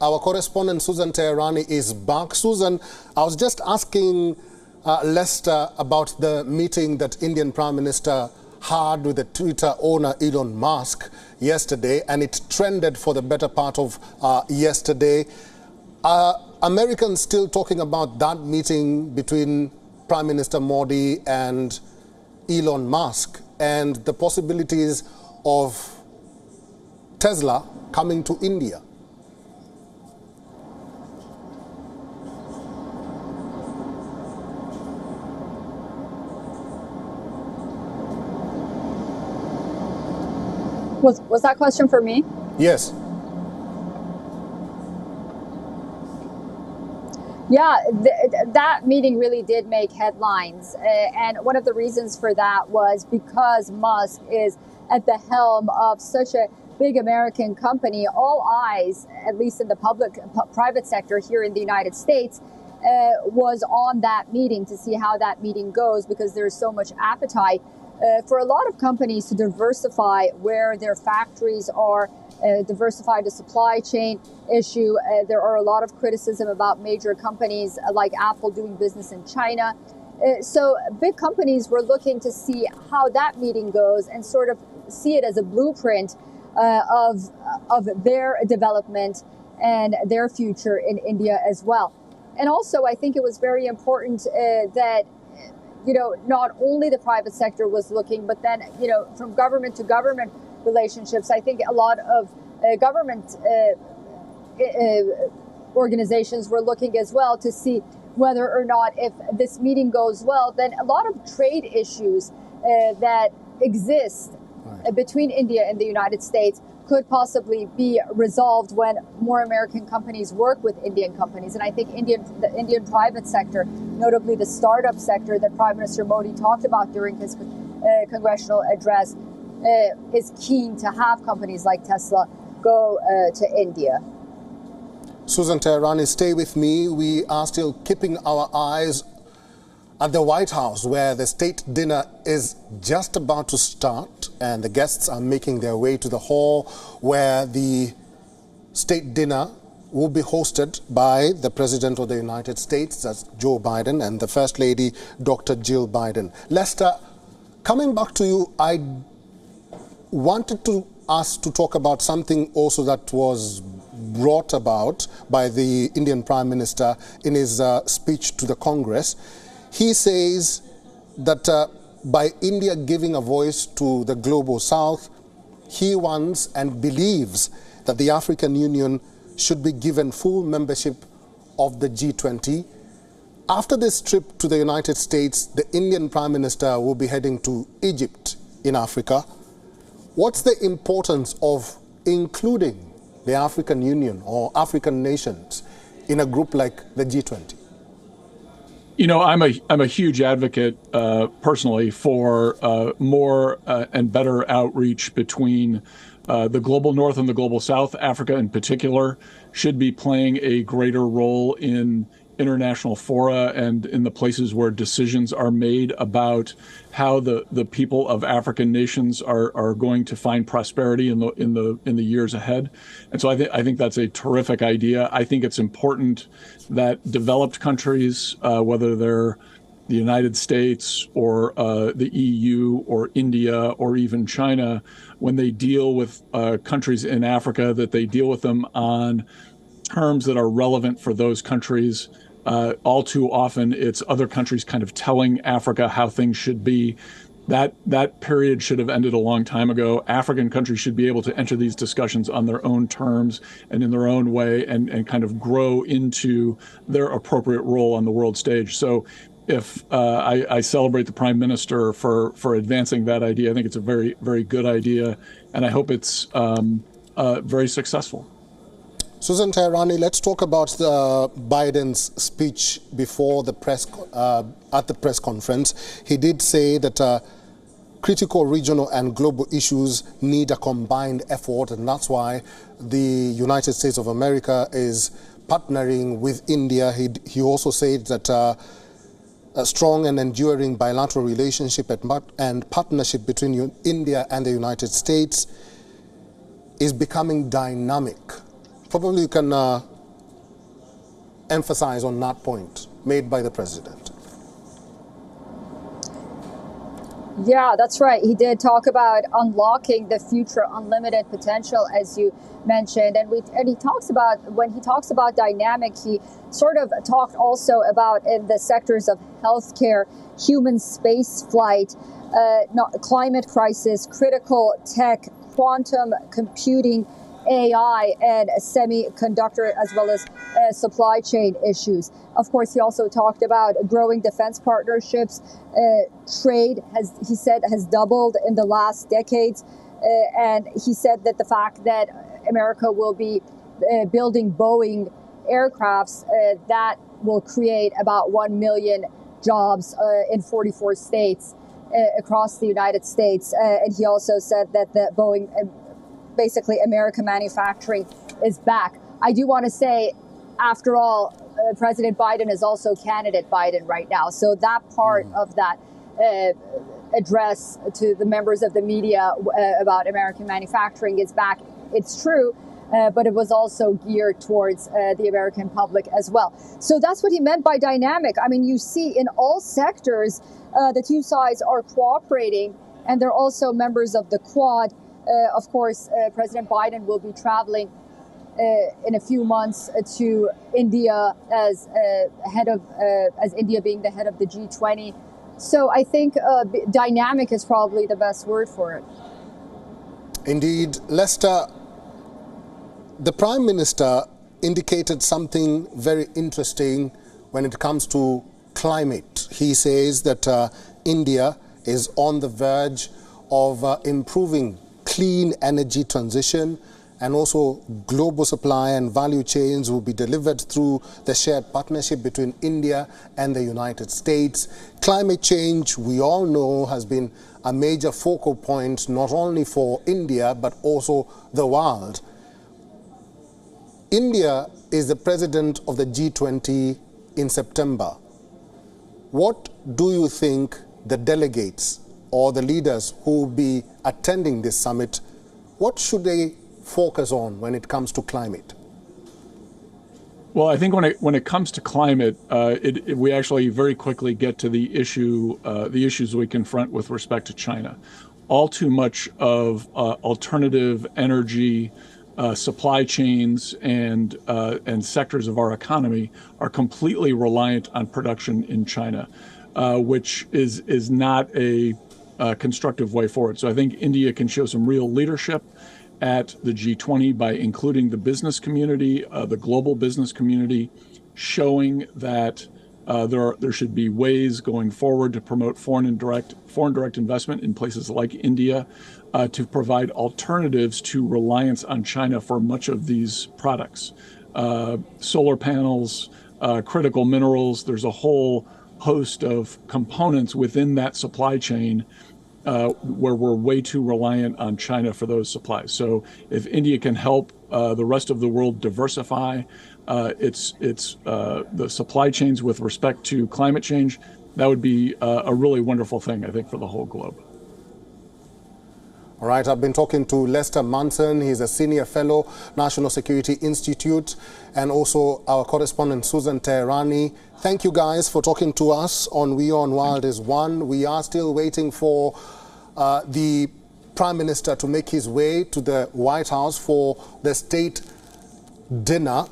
Our correspondent Susan Teherani is back. Susan, I was just asking Lester about the meeting that Indian Prime Minister had with the Twitter owner Elon Musk yesterday, and it trended for the better part of yesterday. Americans still talking about that meeting between Prime Minister Modi and Elon Musk and the possibilities of Tesla coming to India. Was that question for me? Yes. Yeah, that meeting really did make headlines. And one of the reasons for that was because Musk is at the helm of such a big American company. All eyes, at least in the private sector here in the United States, was on that meeting to see how that meeting goes, because there's so much appetite for a lot of companies to diversify where their factories are, diversify the supply chain issue. There are a lot of criticism about major companies like Apple doing business in China. So big companies were looking to see how that meeting goes and sort of see it as a blueprint of their development and their future in India as well. And also, I think it was very important that not only the private sector was looking, but then, from government to government relationships, I think a lot of government organizations were looking as well to see whether or not, if this meeting goes well, then a lot of trade issues that exist between India and the United States could possibly be resolved when more American companies work with Indian companies. And I think the Indian private sector, notably the startup sector that Prime Minister Modi talked about during his congressional address, is keen to have companies like Tesla go to India. Susan Teherani, stay with me. We are still keeping our eyes at the White House, where the state dinner is just about to start, and the guests are making their way to the hall where the state dinner will be hosted by the President of the United States, that's Joe Biden, and the First Lady, Dr. Jill Biden. Lester, coming back to you, I wanted us to talk about something also that was brought about by the Indian Prime Minister in his speech to the Congress. He says that by India giving a voice to the global South, he wants and believes that the African Union should be given full membership of the G20. After this trip to the United States, the Indian Prime Minister will be heading to Egypt in Africa. What's the importance of including the African Union or African nations in a group like the G20? I'm a huge advocate personally for more and better outreach between the global North and the global South. Africa in particular should be playing a greater role in international fora and in the places where decisions are made about how the people of African nations are going to find prosperity in the years ahead. And so I think that's a terrific idea. I think it's important that developed countries, whether they're the United States or the EU or India or even China, when they deal with countries in Africa, that they deal with them on terms that are relevant for those countries. All too often, it's other countries kind of telling Africa how things should be. That period should have ended a long time ago. African countries should be able to enter these discussions on their own terms and in their own way and kind of grow into their appropriate role on the world stage. So if I celebrate the Prime Minister for advancing that idea, I think it's a very, very good idea, and I hope it's very successful. Susan Teherani, let's talk about Biden's speech before the at the press conference. He did say that critical regional and global issues need a combined effort, and that's why the United States of America is partnering with India. He also said that a strong and enduring bilateral relationship and partnership between India and the United States is becoming dynamic. Probably you can emphasize on that point made by the president. Yeah, that's right. He did talk about unlocking the future unlimited potential, as you mentioned, and he talks about, when he talks about dynamic, he sort of talked also about in the sectors of healthcare, human space flight, climate crisis, critical tech, quantum computing, AI, and semiconductor, as well as supply chain issues. Of course, he also talked about growing defense partnerships. Trade, he said, has doubled in the last decades. And he said that the fact that America will be building Boeing aircrafts, that will create about 1 million jobs in 44 states across the United States. And he also said that the Boeing, basically American manufacturing, is back. I do want to say, after all, President Biden is also candidate Biden right now. So that part of that address to the members of the media about American manufacturing is back. It's true, but it was also geared towards the American public as well. So that's what he meant by dynamic. I mean, you see in all sectors, the two sides are cooperating, and they're also members of the Quad. Of course, President Biden will be traveling in a few months to India as India being the head of the G20. So I think dynamic is probably the best word for it. Indeed. Lester, the Prime Minister indicated something very interesting when it comes to climate. He says that India is on the verge of improving clean energy transition, and also global supply and value chains will be delivered through the shared partnership between India and the United States. Climate change, we all know, has been a major focal point not only for India but also the world. India is the president of the G20 in September. What do you think the delegates or the leaders who will be attending this summit, what should they focus on when it comes to climate? Well, I think when it comes to climate, we actually very quickly get to the issues we confront with respect to China. All too much of alternative energy supply chains and sectors of our economy are completely reliant on production in China, which is not a constructive way forward. So I think India can show some real leadership at the G20 by including the business community, the global business community, showing that there should be ways going forward to promote foreign direct investment in places like India, to provide alternatives to reliance on China for much of these products. Solar panels, critical minerals, there's a whole host of components within that supply chain where we're way too reliant on China for those supplies. So if India can help the rest of the world diversify the supply chains with respect to climate change, that would be a really wonderful thing, I think, for the whole globe. All right, I've been talking to Lester Manson. He's a senior fellow, National Security Institute, and also our correspondent, Susan Teherani. Thank you guys for talking to us on WION World is One. We are still waiting for the Prime Minister to make his way to the White House for the state dinner.